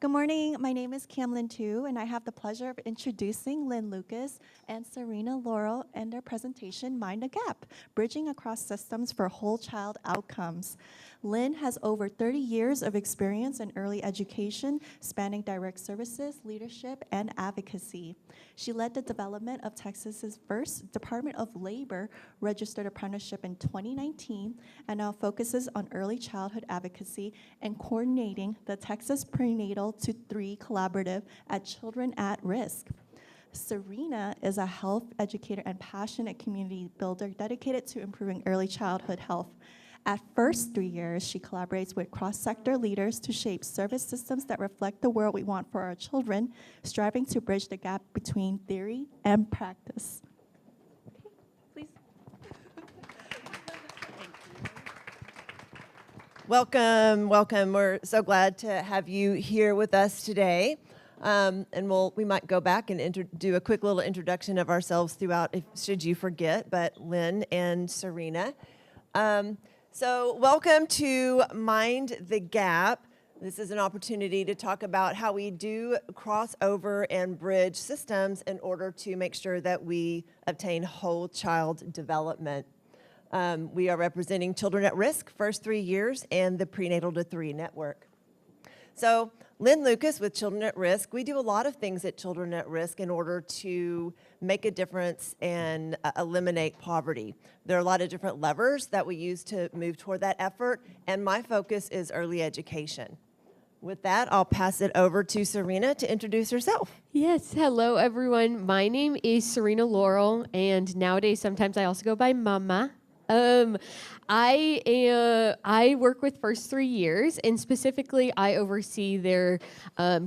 Good morning. My name is Camlyn Tu, and I have the pleasure of introducing Lynn Lucas and Sarina Laurel and their presentation, Mind the Gap, Bridging Across Systems for Whole Child Outcomes. Lynn has over 30 years of experience in early education, spanning direct services, leadership, and advocacy. She led the development of Texas's first Department of Labor registered apprenticeship in 2019, and now focuses on early childhood advocacy and coordinating the Texas Prenatal-to-Three collaborative at Children at Risk. Sarina is a health educator and passionate community builder dedicated to improving early childhood health. At First 3 Years, she collaborates with cross-sector leaders to shape service systems that reflect the world we want for our children, striving to bridge the gap between theory and practice. Okay, please. Welcome, welcome. We're so glad to have you here with us today. We might go back and do a quick little introduction of ourselves throughout, should you forget, but Lynn and Sarina. So welcome to Mind the Gap. This is an opportunity to talk about how we do cross over and bridge systems in order to make sure that we obtain whole child development. We are representing Children at Risk, First 3 Years, and the Prenatal-to-Three network. So Lynn Lucas with Children at Risk, we do a lot of things at Children at Risk in order to make a difference and eliminate poverty. There are a lot of different levers that we use to move toward that effort, and my focus is early education. With that, I'll pass it over to Sarina to introduce herself. Yes, hello everyone. My name is Sarina Laurel, and nowadays sometimes I also go by Mama. I work with First 3 Years, and specifically I oversee their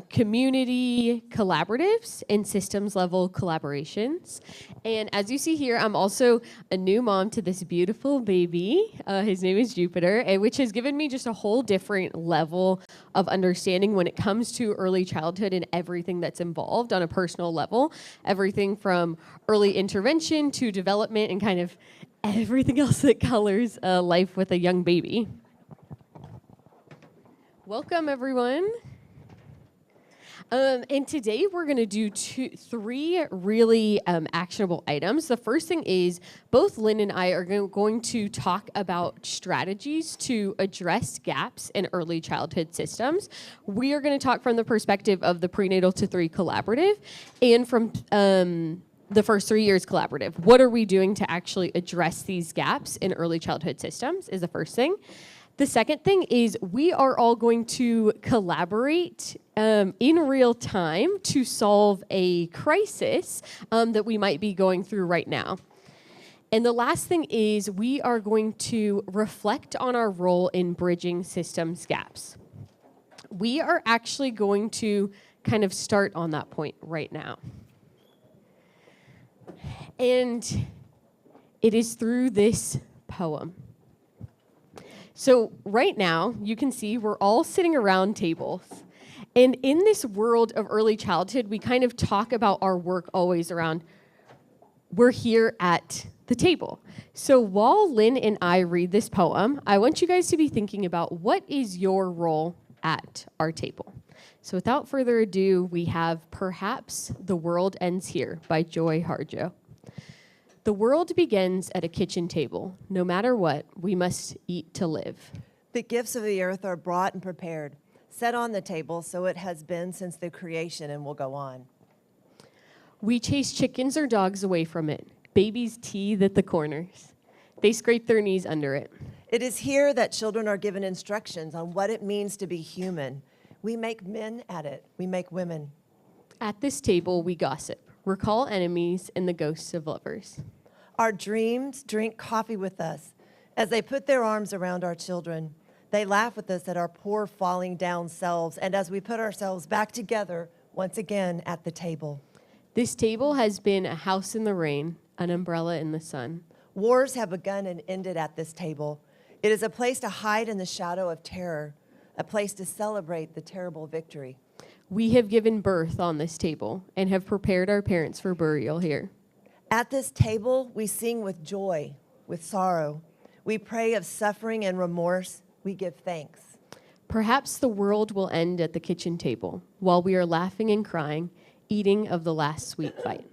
community collaboratives and systems level collaborations. And as you see here, I'm also a new mom to this beautiful baby. His name is Jupiter, which has given me just a whole different level of understanding when it comes to early childhood and everything that's involved on a personal level. Everything from early intervention to development and kind of everything else that colors life with a young baby. Welcome, everyone. And today we're going to do three really actionable items. The first thing is both Lynn and I are going to talk about strategies to address gaps in early childhood systems. We are going to talk from the perspective of the Prenatal-to-Three collaborative and from the First 3 Years collaborative. What are we doing to actually address these gaps in early childhood systems is the first thing. The second thing is we are all going to collaborate in real time to solve a crisis that we might be going through right now. And the last thing is we are going to reflect on our role in bridging systems gaps. We are actually going to kind of start on that point right now. And it is through this poem. So right now, you can see we're all sitting around tables. And in this world of early childhood, we kind of talk about our work always around, we're here at the table. So while Lynn and I read this poem, I want you guys to be thinking about what is your role at our table. So without further ado, we have Perhaps the World Ends Here by Joy Harjo. The world begins at a kitchen table. No matter what, we must eat to live. The gifts of the earth are brought and prepared, set on the table, so it has been since the creation and will go on. We chase chickens or dogs away from it. Babies teethe at the corners. They scrape their knees under it. It is here that children are given instructions on what it means to be human. We make men at it. We make women. At this table, we gossip, recall enemies and the ghosts of lovers. Our dreams drink coffee with us as they put their arms around our children. They laugh with us at our poor falling down selves and as we put ourselves back together once again at the table. This table has been a house in the rain, an umbrella in the sun. Wars have begun and ended at this table. It is a place to hide in the shadow of terror, a place to celebrate the terrible victory. We have given birth on this table and have prepared our parents for burial here. At this table, we sing with joy, with sorrow. We pray of suffering and remorse. We give thanks. Perhaps the world will end at the kitchen table while we are laughing and crying, eating of the last sweet bite.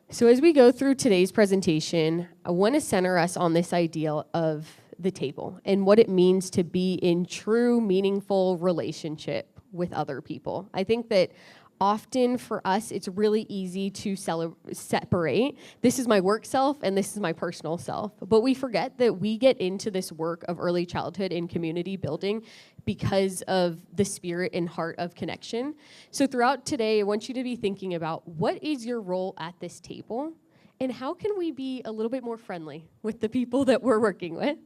So as we go through today's presentation, I want to center us on this idea of the table and what it means to be in true, meaningful relationship with other people. I think that often for us, it's really easy to separate. This is my work self and this is my personal self. But we forget that we get into this work of early childhood and community building because of the spirit and heart of connection. So throughout today, I want you to be thinking about what is your role at this table and how can we be a little bit more friendly with the people that we're working with?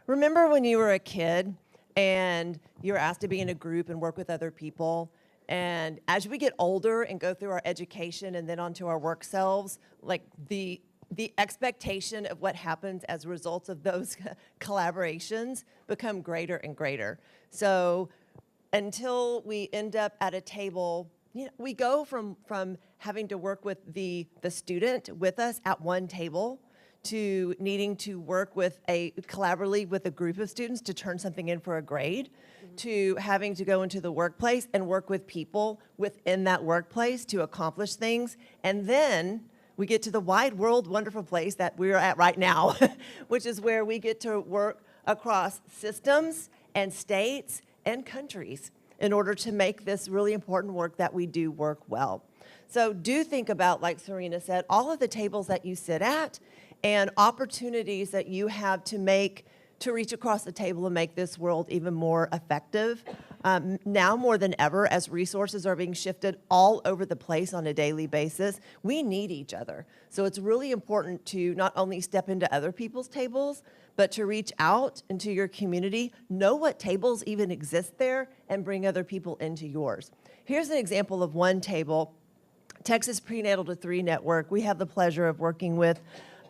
Remember when you were a kid and you were asked to be in a group and work with other people? And as we get older and go through our education and then onto our work selves, like the expectation of what happens as a result of those collaborations become greater and greater. So until we end up at a table, we go from having to work with the student with us at one table to needing to work collaboratively with a group of students to turn something in for a grade, to having to go into the workplace and work with people within that workplace to accomplish things. And then we get to the wide world, wonderful place that we're at right now, which is where we get to work across systems and states and countries in order to make this really important work that we do work well. So do think about, like Sarina said, all of the tables that you sit at and opportunities that you have to reach across the table and make this world even more effective. Now more than ever, as resources are being shifted all over the place on a daily basis, we need each other. So it's really important to not only step into other people's tables, but to reach out into your community, know what tables even exist there, and bring other people into yours. Here's an example of one table, Texas Prenatal-to-Three Network. We have the pleasure of working with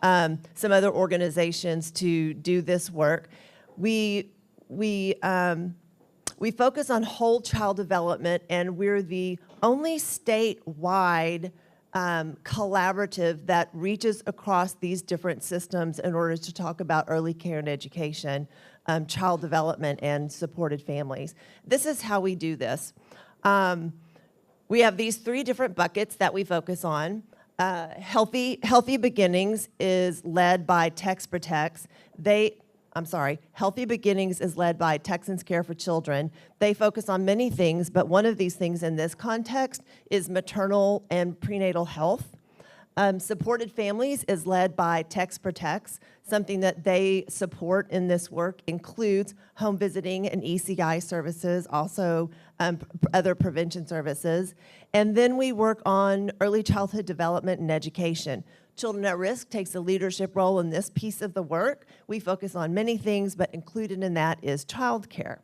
some other organizations to do this work. We focus on whole child development, and we're the only statewide collaborative that reaches across these different systems in order to talk about early care and education, child development, and supported families. This is how we do this. We have these three different buckets that we focus on. Healthy Beginnings is led by Healthy Beginnings is led by Texans Care for Children. They focus on many things, but one of these things in this context is maternal and prenatal health. Supported Families is led by Tex Protects. Something that they support in this work includes home visiting and ECI services, also other prevention services. And then we work on early childhood development and education. Children at Risk takes a leadership role in this piece of the work. We focus on many things, but included in that is childcare.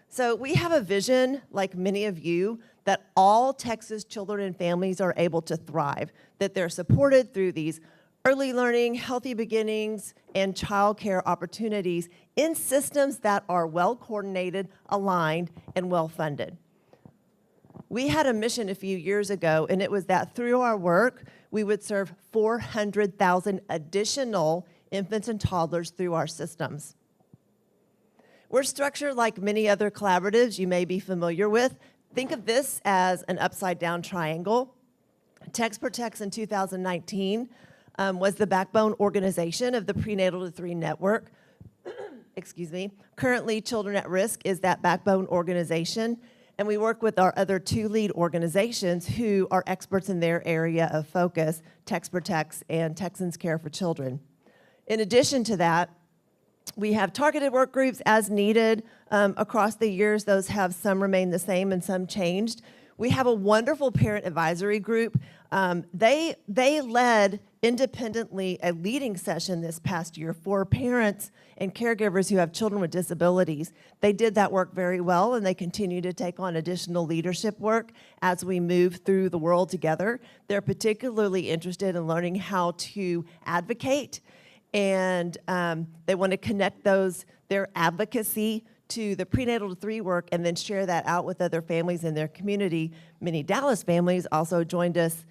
So we have a vision, like many of you, that all Texas children and families are able to thrive, that they're supported through these early learning, healthy beginnings, and childcare opportunities in systems that are well-coordinated, aligned, and well-funded. We had a mission a few years ago, and it was that through our work, we would serve 400,000 additional infants and toddlers through our systems. We're structured like many other collaboratives you may be familiar with. Think of this as an upside-down triangle. Tex Protects in 2019 was the backbone organization of the Prenatal-to-Three Network. Excuse me. Currently, Children at Risk is that backbone organization, and we work with our other two lead organizations who are experts in their area of focus, Tex Protects and Texans Care for Children. In addition to that, we have targeted work groups as needed across the years. Those have some remained the same and some changed. We have a wonderful parent advisory group. They led independently a leading session this past year for parents and caregivers who have children with disabilities. They did that work very well, and they continue to take on additional leadership work as we move through the world together. They're particularly interested in learning how to advocate, and they want to connect their advocacy to the Prenatal-to-Three work and then share that out with other families in their community. Many Dallas families also joined us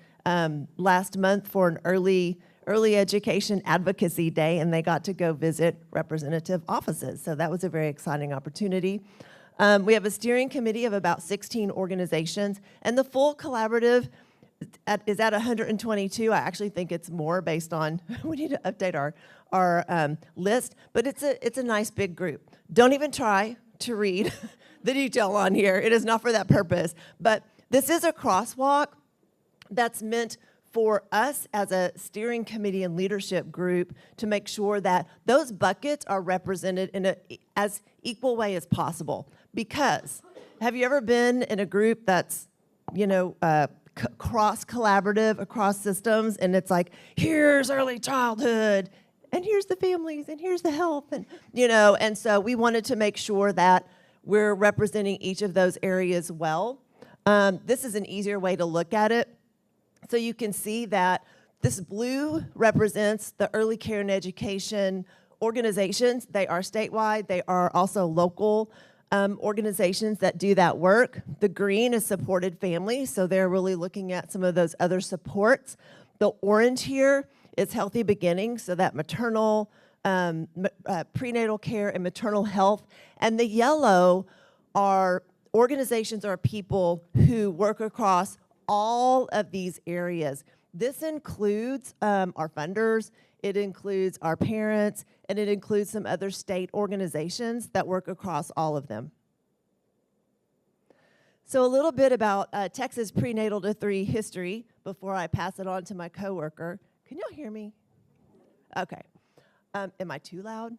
last month for an early Early Education Advocacy Day, and they got to go visit representative offices. So that was a very exciting opportunity. We have a steering committee of about 16 organizations, and the full collaborative is at 122. I actually think it's more based on, we need to update our list, but it's a nice big group. Don't even try to read the detail on here. It is not for that purpose. But this is a crosswalk that's meant for us as a steering committee and leadership group to make sure that those buckets are represented in a as equal way as possible. Because have you ever been in a group that's, cross-collaborative across systems, and it's like, here's early childhood, and here's the families, and here's the health, and so we wanted to make sure that we're representing each of those areas well. This is an easier way to look at it. So you can see that this blue represents the early care and education organizations. They are statewide. They are also local organizations that do that work. The green is supported families, so they're really looking at some of those other supports. The orange here is Healthy Beginnings, so that maternal, prenatal care and maternal health. And the yellow are organizations or people who work across all of these areas. This includes our funders, it includes our parents, and it includes some other state organizations that work across all of them. So a little bit about Texas Prenatal-to-Three history before I pass it on to my coworker. Can y'all hear me? Okay. Am I too loud?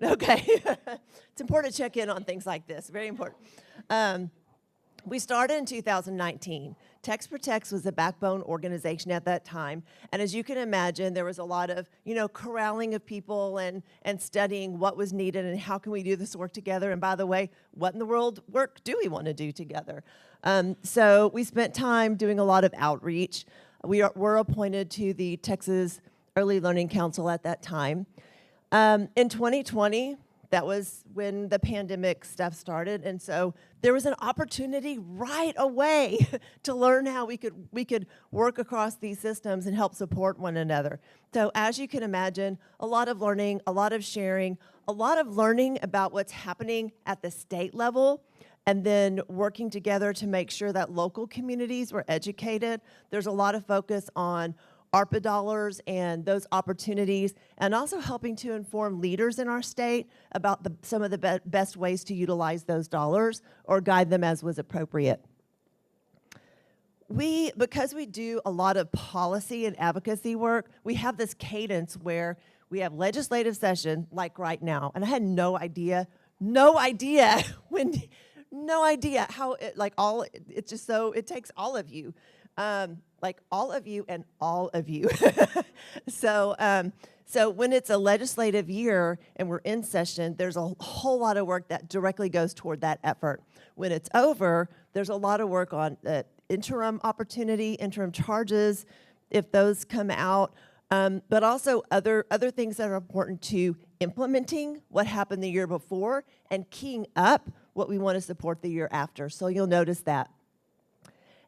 Okay. It's important to check in on things like this, very important. We started in 2019. Tex Protects was the backbone organization at that time. And as you can imagine, there was a lot of, corralling of people and studying what was needed and how can we do this work together. And by the way, what in the world work do we want to do together? So we spent time doing a lot of outreach. We were appointed to the Texas Early Learning Council at that time. In 2020, that was when the pandemic stuff started, and so there was an opportunity right away to learn how we could work across these systems and help support one another. So as you can imagine, a lot of learning, a lot of sharing, a lot of learning about what's happening at the state level, and then working together to make sure that local communities were educated. There's a lot of focus on ARPA dollars and those opportunities, and also helping to inform leaders in our state about some of the best ways to utilize those dollars or guide them as was appropriate. Because we do a lot of policy and advocacy work, we have this cadence where we have legislative session like right now, and I had no idea how it's just so, it takes all of you. All of you and all of you. So when it's a legislative year and we're in session, there's a whole lot of work that directly goes toward that effort. When it's over, there's a lot of work on interim opportunity, interim charges, if those come out, but also other things that are important to implementing what happened the year before and keying up what we want to support the year after. So you'll notice that.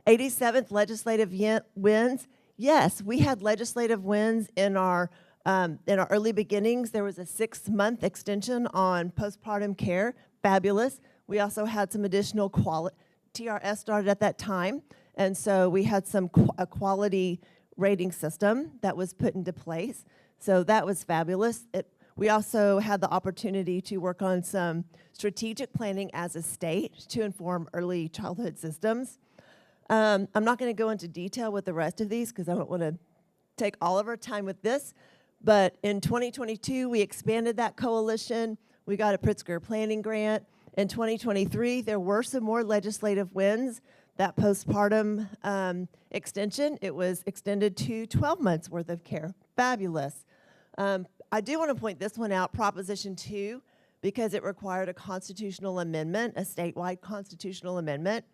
87th legislative wins. Yes, we had legislative wins in our early beginnings. There was a 6-month extension on postpartum care, fabulous. We also had some additional TRS started at that time, and so we had a quality rating system that was put into place. So that was fabulous. We also had the opportunity to work on some strategic planning as a state to inform early childhood systems. I'm not going to go into detail with the rest of these because I don't want to take all of our time with this, but in 2022, we expanded that coalition. We got a Pritzker planning grant. In 2023, there were some more legislative wins. That postpartum extension, it was extended to 12 months worth of care. Fabulous. I do want to point this one out, Proposition 2, because it required a constitutional amendment, a statewide constitutional amendment.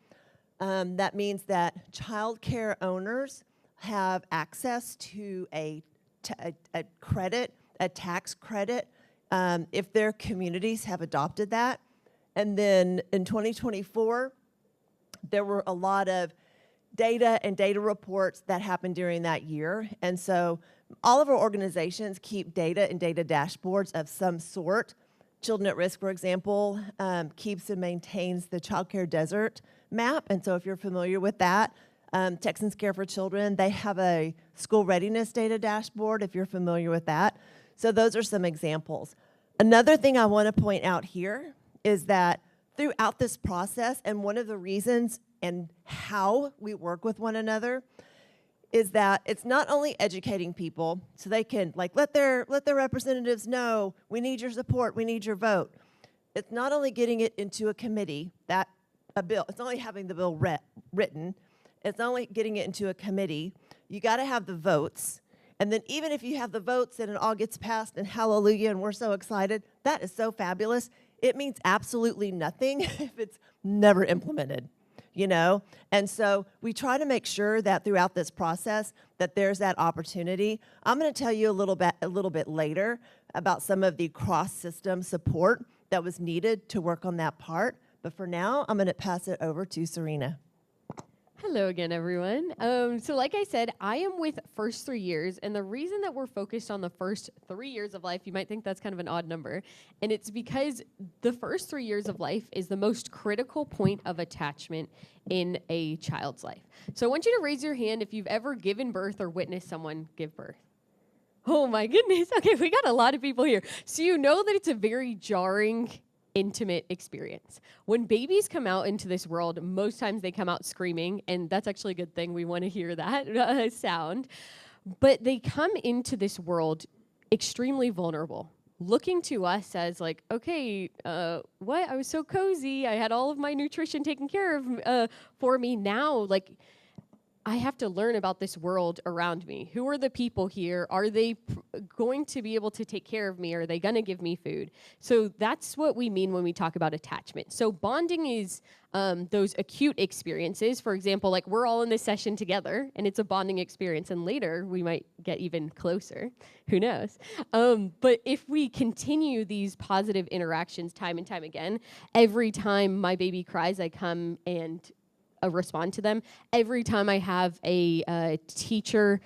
That means that child care owners have access to a credit, a tax credit, if their communities have adopted that. And then in 2024, there were a lot of data and data reports that happened during that year. And so all of our organizations keep data and data dashboards of some sort. Children at Risk, for example, keeps and maintains the Child Care Desert map. And so if you're familiar with that, Texans Care for Children, they have a school readiness data dashboard, if you're familiar with that. So those are some examples. Another thing I want to point out here is that throughout this process, and one of the reasons and how we work with one another is that it's not only educating people so they can let their representatives know, we need your support, we need your vote. It's not only getting it into a committee, a bill, it's not only having the bill written, it's not only getting it into a committee, you gotta have the votes. And then even if you have the votes and it all gets passed and hallelujah and we're so excited, that is so fabulous. It means absolutely nothing if it's never implemented, you know? And so we try to make sure that throughout this process that there's that opportunity. I'm gonna tell you a little bit later about some of the cross-system support that was needed to work on that part. But for now, I'm gonna pass it over to Sarina. Hello again, everyone. So like I said, I am with First 3 Years, and the reason that we're focused on the first 3 years of life, you might think that's kind of an odd number, and it's because the first 3 years of life is the most critical point of attachment in a child's life. So I want you to raise your hand if you've ever given birth or witnessed someone give birth. Oh my goodness, okay, we got a lot of people here. So you know that it's a very jarring, intimate experience. When babies come out into this world, most times they come out screaming, and that's actually a good thing. We want to hear that sound. But they come into this world extremely vulnerable, looking to us as like, okay, what? I was so cozy. I had all of my nutrition taken care of for me. Now, like, I have to learn about this world around me. Who are the people here? Are they going to be able to take care of me? Are they going to give me food? So that's what we mean when we talk about attachment. So bonding is those acute experiences. For example, like we're all in this session together, and it's a bonding experience. And later, we might get even closer. Who knows? But if we continue these positive interactions time and time again, every time my baby cries, I come and respond to them. Every time I have a teacher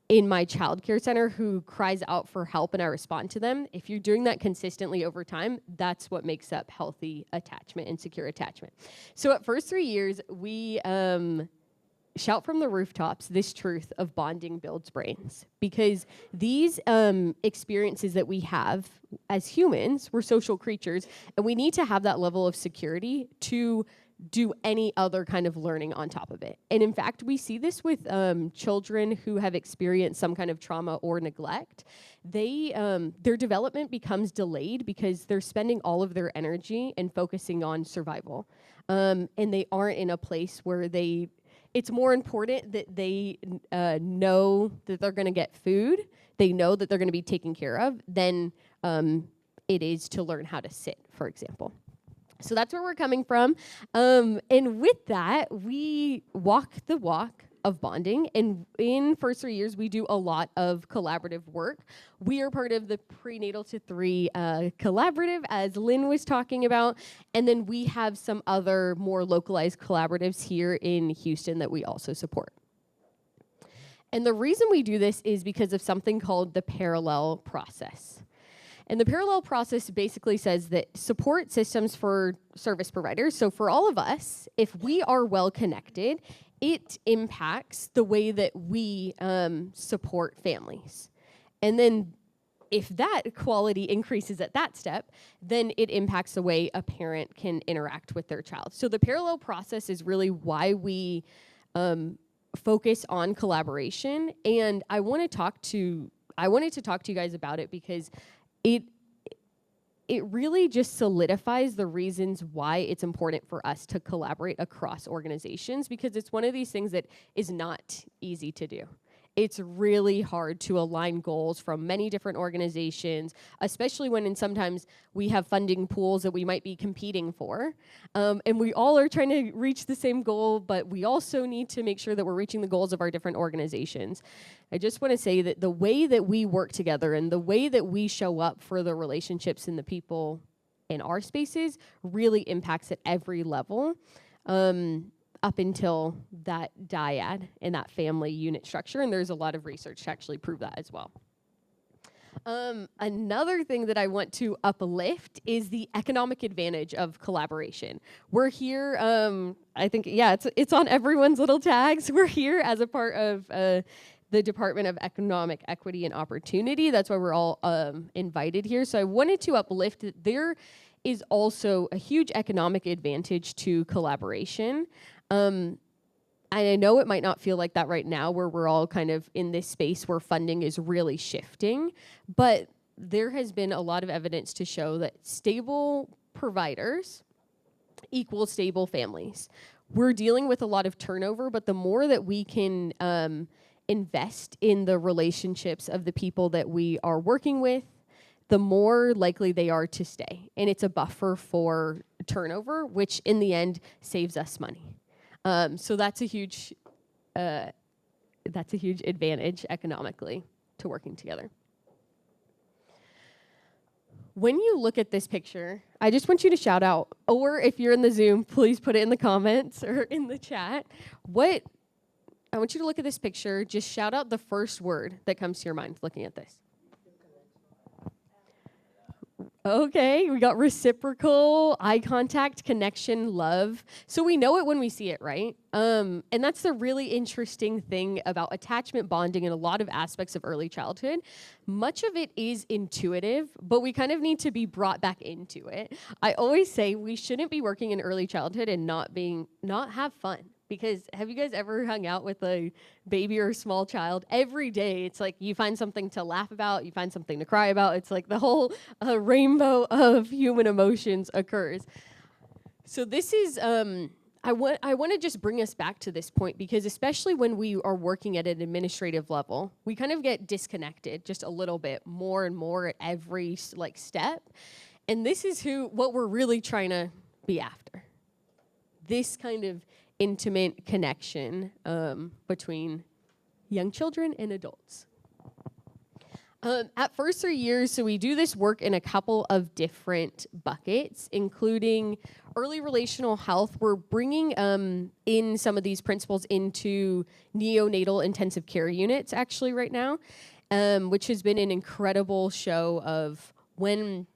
in my childcare center who cries out for help and I respond to them, if you're doing that consistently over time, that's what makes up healthy attachment and secure attachment. So at First 3 Years, we shout from the rooftops this truth of bonding builds brains, because these experiences that we have as humans, we're social creatures, and we need to have that level of security to do any other kind of learning on top of it. And in fact, we see this with children who have experienced some kind of trauma or neglect. Their development becomes delayed because they're spending all of their energy and focusing on survival. And they aren't in a place where it's more important that they know that they're gonna get food, they know that they're gonna be taken care of, than it is to learn how to sit, for example. So that's where we're coming from. And with that, we walk the walk of bonding. And in First 3 Years, we do a lot of collaborative work. We are part of the Prenatal-to-Three collaborative, as Lynn was talking about. And then we have some other more localized collaboratives here in Houston that we also support. And the reason we do this is because of something called the parallel process. And the parallel process basically says that support systems for service providers, so for all of us, if we are well connected, it impacts the way that we support families. And then if that quality increases at that step, then it impacts the way a parent can interact with their child. So the parallel process is really why we focus on collaboration. And I wanted to talk to you guys about it because it really just solidifies the reasons why it's important for us to collaborate across organizations, because it's one of these things that is not easy to do. It's really hard to align goals from many different organizations, especially when sometimes we have funding pools that we might be competing for. And we all are trying to reach the same goal, but we also need to make sure that we're reaching the goals of our different organizations. I just want to say that the way that we work together and the way that we show up for the relationships and the people in our spaces really impacts at every level. up until that dyad in that family unit structure, and there's a lot of research to actually prove that as well. Another thing that I want to uplift is the economic advantage of collaboration. We're here, I think, yeah, it's on everyone's little tags. We're here as a part of the Department of Economic Equity and Opportunity. That's why we're all invited here. So I wanted to uplift that there is also a huge economic advantage to collaboration. I know it might not feel like that right now, where we're all kind of in this space where funding is really shifting, but there has been a lot of evidence to show that stable providers equal stable families. We're dealing with a lot of turnover, but the more that we can invest in the relationships of the people that we are working with, the more likely they are to stay. And it's a buffer for turnover, which in the end saves us money. So that's a huge advantage economically to working together. When you look at this picture, I just want you to shout out, or if you're in the Zoom, please put it in the comments or in the chat. I want you to look at this picture, just shout out the first word that comes to your mind looking at this. Okay, we got reciprocal, eye contact, connection, love. So we know it when we see it, right? And that's the really interesting thing about attachment bonding in a lot of aspects of early childhood. Much of it is intuitive, but we kind of need to be brought back into it. I always say we shouldn't be working in early childhood and not have fun. Because have you guys ever hung out with a baby or a small child? Every day, it's like you find something to laugh about, you find something to cry about. It's like the whole rainbow of human emotions occurs. So this is, I want to just bring us back to this point, because especially when we are working at an administrative level, we kind of get disconnected just a little bit more and more at every step. And this is what we're really trying to be after. This kind of intimate connection between young children and adults. At first 3 years, so we do this work in a couple of different buckets, including early relational health. We're bringing in some of these principles into neonatal intensive care units actually right now, which has been an incredible show of when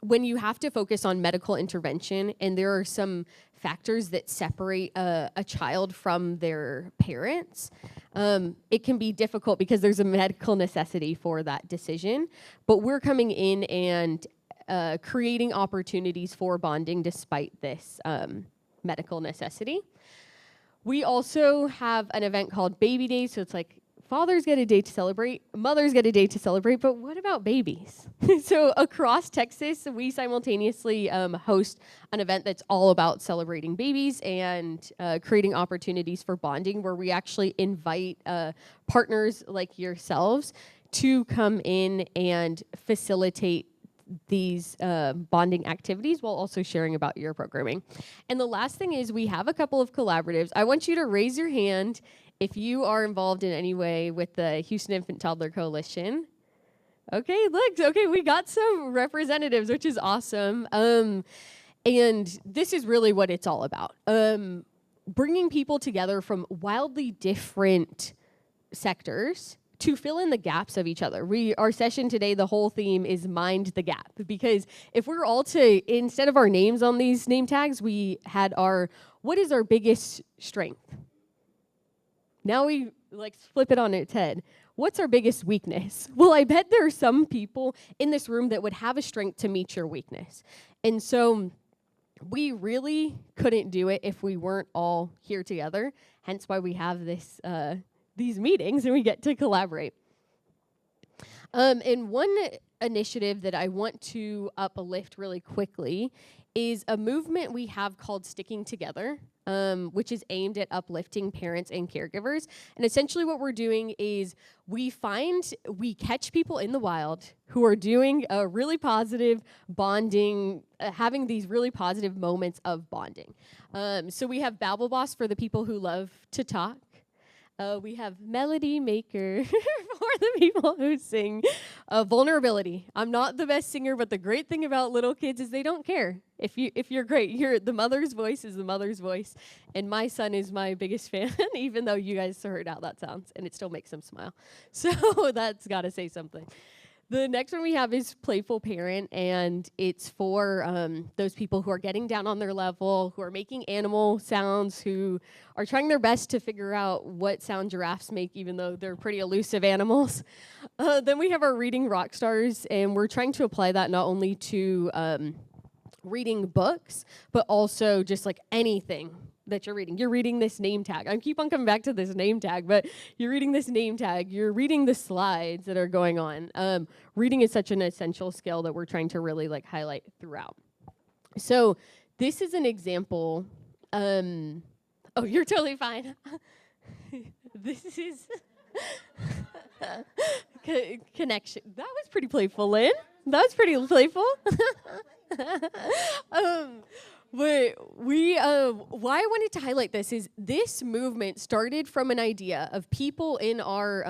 you have to focus on medical intervention and there are some factors that separate a child from their parents, it can be difficult because there's a medical necessity for that decision. But we're coming in and creating opportunities for bonding despite this medical necessity. We also have an event called Baby Days, so it's like fathers get a day to celebrate, mothers get a day to celebrate, but what about babies? So across Texas, we simultaneously host an event that's all about celebrating babies and creating opportunities for bonding, where we actually invite partners like yourselves to come in and facilitate these bonding activities while also sharing about your programming. And the last thing is we have a couple of collaboratives. I want you to raise your hand if you are involved in any way with the Houston Infant Toddler Coalition. Okay, look, okay, we got some representatives, which is awesome. And this is really what it's all about. Bringing people together from wildly different sectors to fill in the gaps of each other. Our session today, the whole theme is mind the gap, because if we're all instead of our names on these name tags, we had what is our biggest strength? Now we flip it on its head. What's our biggest weakness? Well, I bet there are some people in this room that would have a strength to meet your weakness. And so we really couldn't do it if we weren't all here together, hence why we have these meetings and we get to collaborate. And one initiative that I want to uplift really quickly is a movement we have called Sticking Together, which is aimed at uplifting parents and caregivers. And essentially what we're doing is we catch people in the wild who are doing a really positive bonding, having these really positive moments of bonding. So we have Babble Boss for the people who love to talk. We have Melody Maker for the people who sing Vulnerability. I'm not the best singer, but the great thing about little kids is they don't care. If you're great, the mother's voice is the mother's voice, and my son is my biggest fan, even though you guys heard how that sounds, and it still makes him smile. So that's got to say something. The next one we have is Playful Parent, and it's for those people who are getting down on their level, who are making animal sounds, who are trying their best to figure out what sound giraffes make, even though they're pretty elusive animals. Then we have our Reading Rock Stars, and we're trying to apply that not only to reading books, but also just like anything that you're reading. You're reading this name tag. I keep on coming back to this name tag, but you're reading this name tag. You're reading the slides that are going on. Reading is such an essential skill that we're trying to really like highlight throughout. So this is an example. Oh, you're totally fine. This is connection. That was pretty playful, Lynn. That was pretty playful. But why I wanted to highlight this is this movement started from an idea of people in our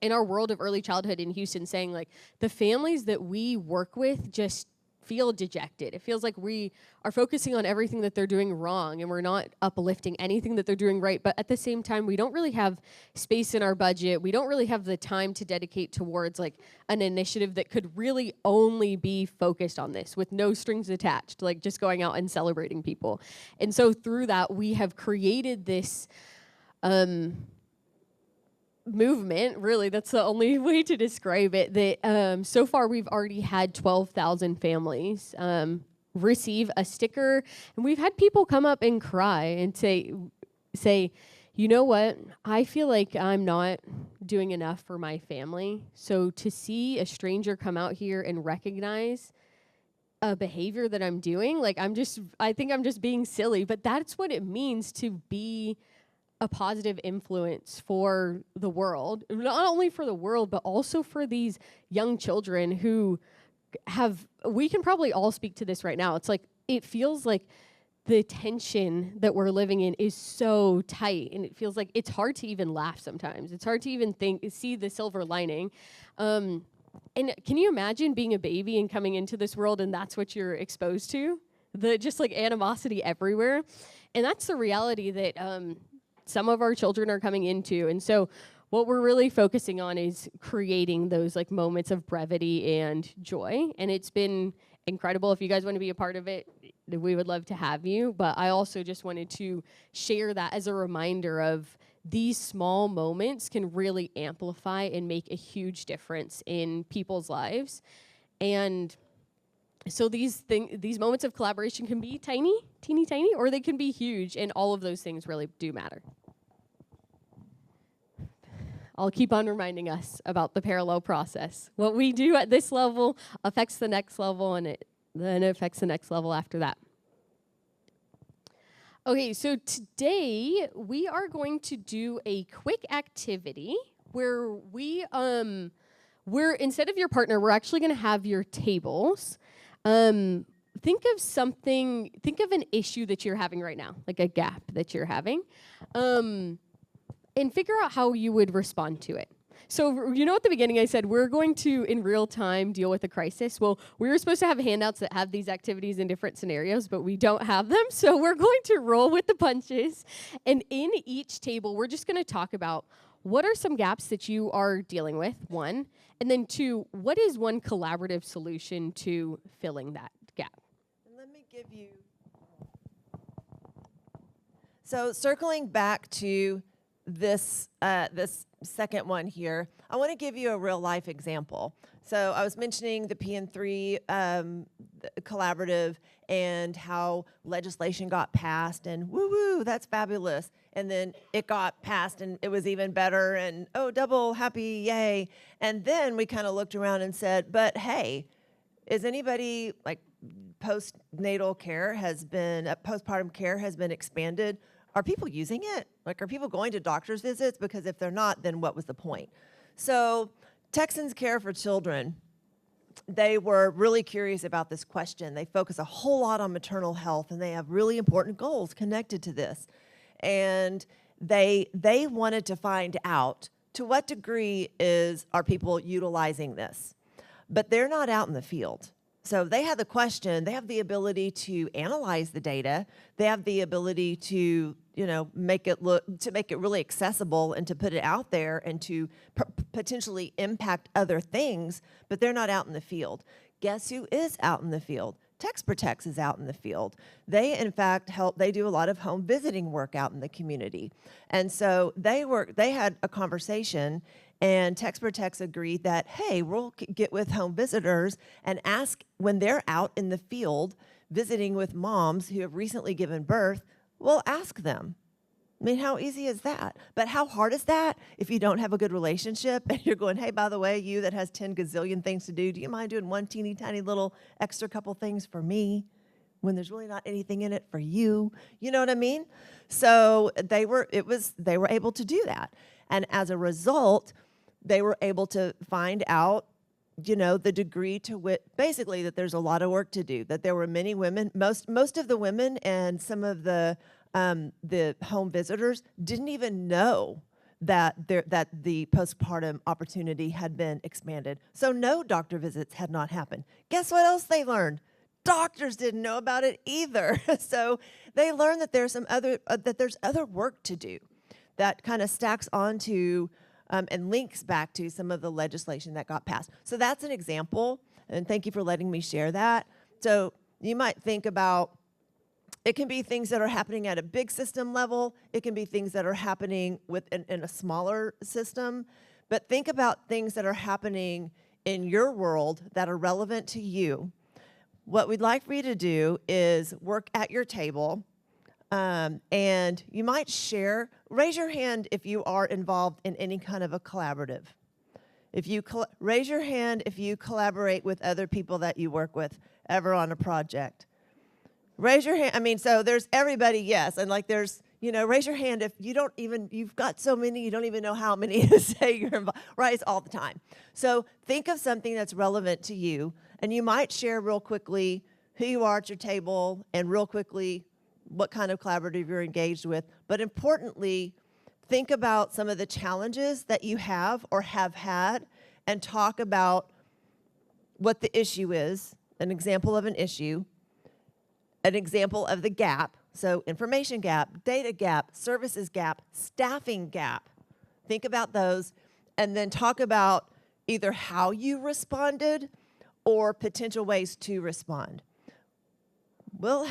world of early childhood in Houston saying like the families that we work with just feel dejected. It feels like we are focusing on everything that they're doing wrong and we're not uplifting anything that they're doing right. But at the same time, we don't really have space in our budget. We don't really have the time to dedicate towards like an initiative that could really only be focused on this with no strings attached, like just going out and celebrating people. And so through that, we have created this movement, really, that's the only way to describe it, that so far we've already had 12,000 families receive a sticker, and we've had people come up and cry and say, you know what, I feel like I'm not doing enough for my family, so to see a stranger come out here and recognize a behavior that I'm doing, like I think I'm just being silly, but that's what it means to be a positive influence for the world, not only for the world, but also for these young children who we can probably all speak to this right now. It's like, it feels like the tension that we're living in is so tight, and it feels like it's hard to even laugh sometimes. It's hard to even see the silver lining. And can you imagine being a baby and coming into this world and that's what you're exposed to? Just like animosity everywhere. And that's the reality that some of our children are coming into. And so what we're really focusing on is creating those like moments of brevity and joy. And it's been incredible. If you guys want to be a part of it, we would love to have you. But I also just wanted to share that as a reminder of these small moments can really amplify and make a huge difference in people's lives. And so these moments of collaboration can be teeny tiny, or they can be huge, and all of those things really do matter. I'll keep on reminding us about the parallel process. What we do at this level affects the next level, and then it affects the next level after that. Okay, so today we are going to do a quick activity where we're instead of your partner, we're actually going to have your tables. Think of an issue that you're having right now, like a gap that you're having, and figure out how you would respond to it. So, at the beginning I said we're going to, in real time, deal with a crisis. Well, we were supposed to have handouts that have these activities in different scenarios, but we don't have them. So we're going to roll with the punches. And in each table, we're just going to talk about what are some gaps that you are dealing with, one, and then two, what is one collaborative solution to filling that gap? And let me give you... So circling back to this second one here, I want to give you a real life example. So I was mentioning the PN3 collaborative and how legislation got passed, and woo, that's fabulous. And then it got passed and it was even better, and oh, double happy, yay. And then we kind of looked around and said, but hey, is anybody, like, postpartum care has been expanded? Are people using it? Like, are people going to doctor's visits? Because if they're not, then what was the point? So Texans Care for Children, they were really curious about this question. They focus a whole lot on maternal health, and they have really important goals connected to this. And they wanted to find out to what degree are people utilizing this, but they're not out in the field. So they had the question, they have the ability to analyze the data, they have the ability to, make it really accessible and to put it out there and to potentially impact other things, but they're not out in the field. Guess who is out in the field? Text Protects is out in the field. They, in fact, they do a lot of home visiting work out in the community. And so they had a conversation, and Text Protects agreed that, hey, we'll get with home visitors and ask when they're out in the field visiting with moms who have recently given birth, we'll ask them. I mean, how easy is that? But how hard is that if you don't have a good relationship and you're going, hey, by the way, you that has 10 gazillion things to do you mind doing one teeny tiny little extra couple things for me when there's really not anything in it for you? You know what I mean? So they were able to do that. And as a result, they were able to find out, the degree to which, basically, that there's a lot of work to do, that there were many women, most of the women and some of the home visitors didn't even know that the postpartum opportunity had been expanded. So no doctor visits had not happened. Guess what else they learned? Doctors didn't know about it either. So they learned that there's other work to do that kind of stacks onto and links back to some of the legislation that got passed. So that's an example, and thank you for letting me share that. So you might think about, it can be things that are happening at a big system level. It can be things that are happening in a smaller system. But think about things that are happening in your world that are relevant to you. What we'd like for you to do is work at your table, and you might raise your hand if you are involved in any kind of a collaborative. Raise your hand if you collaborate with other people that you work with ever on a project. Raise your hand. I mean, so there's everybody, yes. And like there's, raise your hand if you've got so many, you don't even know how many to say you're involved, right? It's all the time. So think of something that's relevant to you, and you might share real quickly who you are at your table and real quickly what kind of collaborative you're engaged with. But importantly, think about some of the challenges that you have or have had and talk about what the issue is, an example of an issue, an example of the gap, so information gap, data gap, services gap, staffing gap. Think about those, and then talk about either how you responded or potential ways to respond. We'll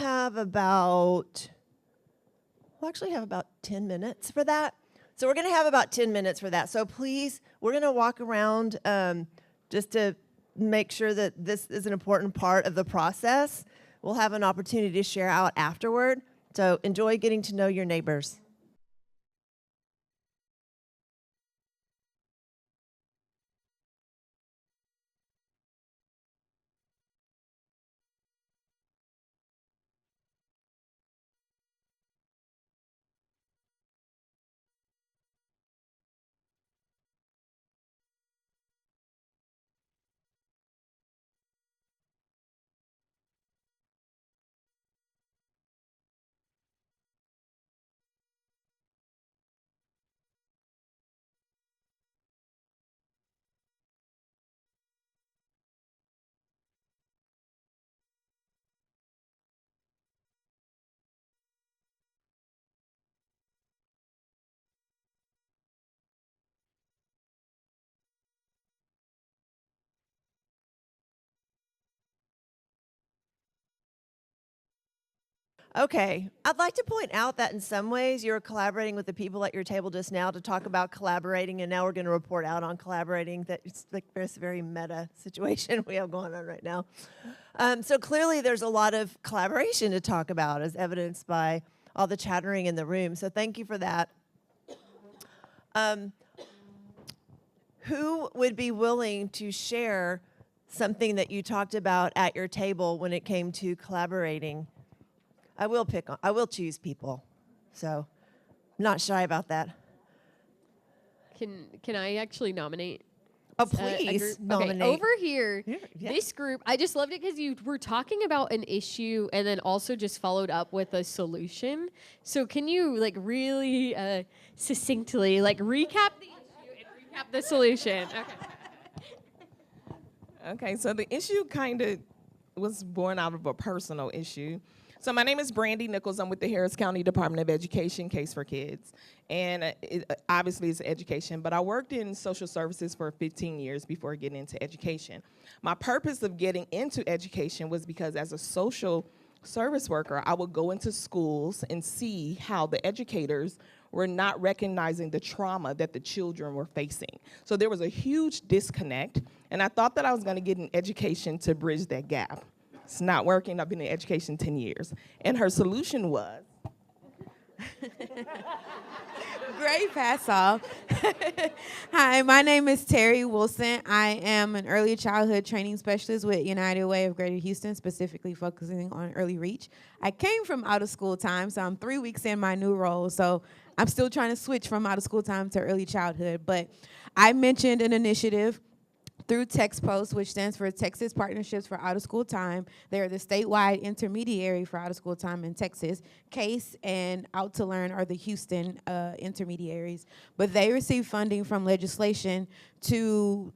actually have about 10 minutes for that. So we're going to have about 10 minutes for that. So please, we're going to walk around just to make sure that this is an important part of the process. We'll have an opportunity to share out afterward. So enjoy getting to know your neighbors. Okay, I'd like to point out that in some ways you're collaborating with the people at your table just now to talk about collaborating, and now we're going to report out on collaborating. That it's like this very meta situation we have going on right now. So clearly there's a lot of collaboration to talk about, as evidenced by all the chattering in the room. So thank you for that. Who would be willing to share something that you talked about at your table when it came to collaborating? I will choose people, so I'm not shy about that. Can I actually nominate? Oh, a please group. nominate. Okay, over here, Yeah. this group, I just loved it because you were talking about an issue and then also just followed up with a solution. So can you like really succinctly like recap the issue and recap the solution? Okay. Okay, so the issue kind of was born out of a personal issue. So my name is Brandy Nichols. I'm with the Harris County Department of Education, Case for Kids. And obviously it's education, but I worked in social services for 15 years before getting into education. My purpose of getting into education was because as a social service worker, I would go into schools and see how the educators were not recognizing the trauma that the children were facing. So there was a huge disconnect, and I thought that I was gonna get an education to bridge that gap. It's not working. I've been in education 10 years. And her solution was, Great pass off. Hi, my name is Terry Wilson. I am an early childhood training specialist with United Way of Greater Houston, specifically focusing on early reach. I came from out of school time, so I'm 3 weeks in my new role. So I'm still trying to switch from out of school time to early childhood. But I mentioned an initiative through TextPost, which stands for Texas Partnerships for Out of School Time. They're the statewide intermediary for out of school time in Texas. CASE and Out to Learn are the Houston intermediaries. But they receive funding from legislation to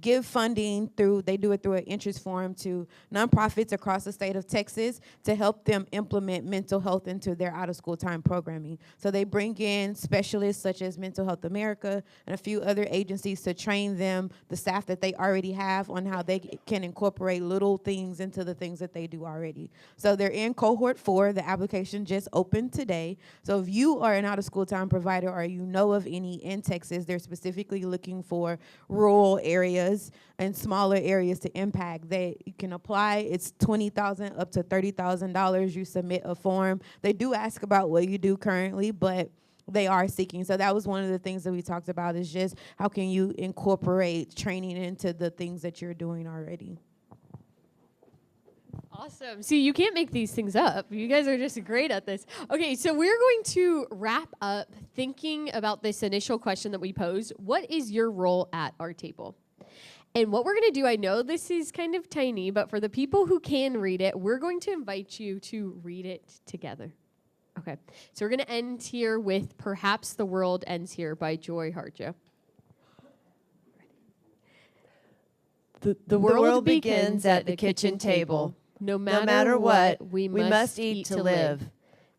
give funding they do it through an interest form to nonprofits across the state of Texas to help them implement mental health into their out of school time programming. So they bring in specialists such as Mental Health America and a few other agencies to train them, the staff that they already have, on how they can incorporate little things into the things that they do already. So they're in cohort 4. The application just opened today. So if you are an out of school time provider or you know of any in Texas, they're specifically looking for rural areas and smaller areas to impact. You can apply. It's $20,000 up to $30,000. You submit a form. They do ask about what you do currently, but they are seeking. So that was one of the things that we talked about, is just how can you incorporate training into the things that you're doing already. Awesome. See, you can't make these things up. You guys are just great at this. Okay, so we're going to wrap up thinking about this initial question that we posed. What is your role at our table? And what we're going to do, I know this is kind of tiny, but for the people who can read it, we're going to invite you to read it together. Okay, so we're going to end here with Perhaps the World Ends Here by Joy Harjo. The world begins at the kitchen table. No matter what, we must eat to live.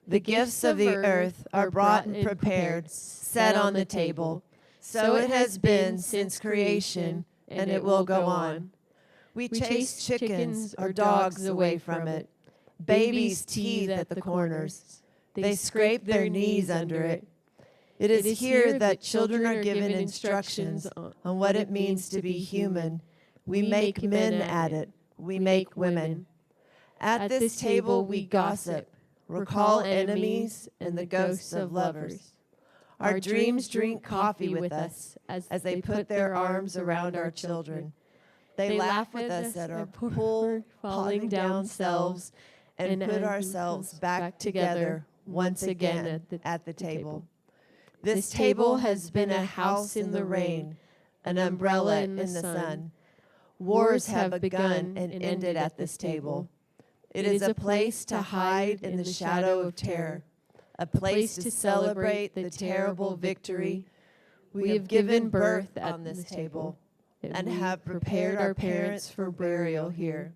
The gifts of the earth are brought and prepared, set on the table. So it has been since creation, and it will go on. We chase chickens or dogs away from it. Babies teethe at the corners. They scrape their knees under it. It is here that children are given instructions on what it means to be human. We make men at it. We make women. At this table we gossip, recall enemies and the ghosts of lovers. Our dreams drink coffee with us as they put their arms around our children. They laugh with us at our poor, falling down selves and put ourselves back together once again at the table. This table has been a house in the rain, an umbrella in the sun. Wars have begun and ended at this table. It is a place to hide in the shadow of terror, a place to celebrate the terrible victory. We have given birth on this table and have prepared our parents for burial here.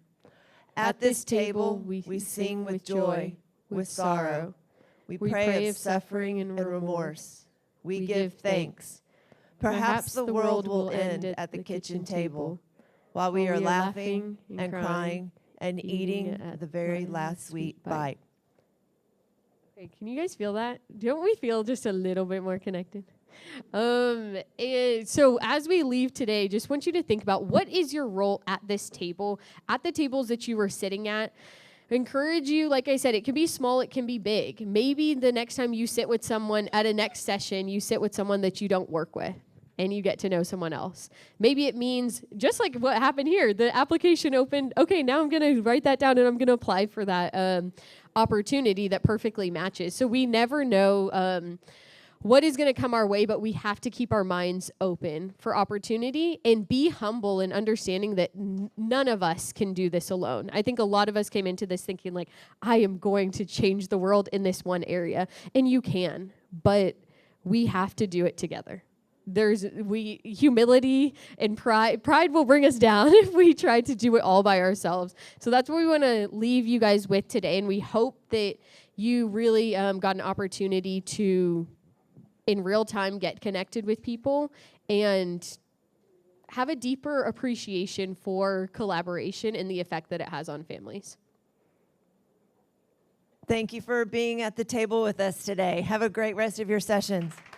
At this table, we sing with joy, with sorrow. We pray of suffering and remorse. We give thanks. Perhaps the world will end at the kitchen table while we are laughing and crying and eating the very last sweet bite. Okay, can you guys feel that? Don't we feel just a little bit more connected? So as we leave today, just want you to think about what is your role at this table, at the tables that you were sitting at. I encourage you, like I said, it can be small, it can be big. Maybe the next time you sit with someone at a next session, you sit with someone that you don't work with and you get to know someone else. Maybe it means, just like what happened here, the application opened, okay, now I'm going to write that down and I'm going to apply for that opportunity that perfectly matches. So we never know what is going to come our way, but we have to keep our minds open for opportunity and be humble and understanding that none of us can do this alone. I think a lot of us came into this thinking like, I am going to change the world in this one area, and you can, but we have to do it together. Humility and pride will bring us down if we try to do it all by ourselves. So that's what we want to leave you guys with today, and we hope that you really got an opportunity to, in real time, get connected with people and have a deeper appreciation for collaboration and the effect that it has on families. Thank you for being at the table with us today. Have a great rest of your sessions.